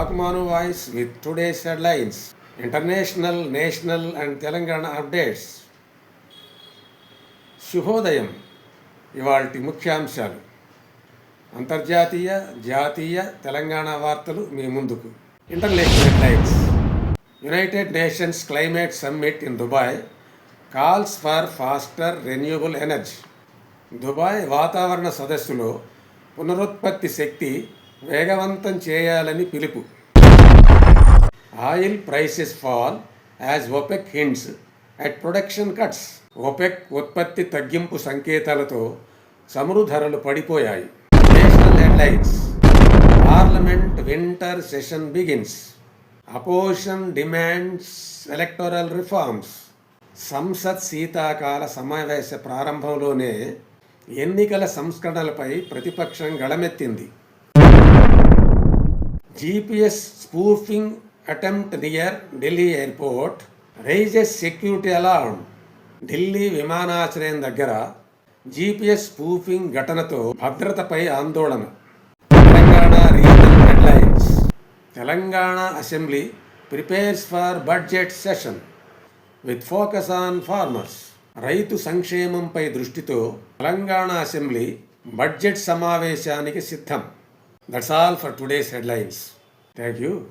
Kakmanu Voice with today's headlines, international, national and Telangana updates. శుభోదయం. ఇవాల్టి ముఖ్యాంశాలు. అంతర్జాతీయ, జాతీయ, తెలంగాణ వార్తలు మీ ముందుకు. International headlines. United Nations climate summit in Dubai calls for faster renewable energy. Dubai వాతావరణ సదస్సులో పునరుత్పత్తి శక్తి వేగవంతం చేయాలని పిలుపు. Oil prices fall as OPEC hints at production cuts. OPEC ఉత్పత్తి తగ్గింపు సంకేతాలతో చమురు ధరలు పడిపోయాయి. National headlines. Parliament winter session begins. Opposition demands electoral reforms. సంసద్ శీతాకాల సమావేశ ప్రారంభంలోనే ఎన్నికల సంస్కరణలపై ప్రతిపక్షం గళమెత్తింది. GPS spoofing attempt near Delhi airport raises security alarm. Delhi విమానాశ్రయం దగ్గర GPS స్పూఫింగ్ ఘటనతో భద్రతపై ఆందోళన. Telangana regional headlines. Telangana assembly prepares for budget session with focus on farmers. రైతు సంక్షేమంపై దృష్టితో తెలంగాణ అసెంబ్లీ బడ్జెట్ సమావేశానికి సిద్ధం. That's all for today's headlines. Thank you.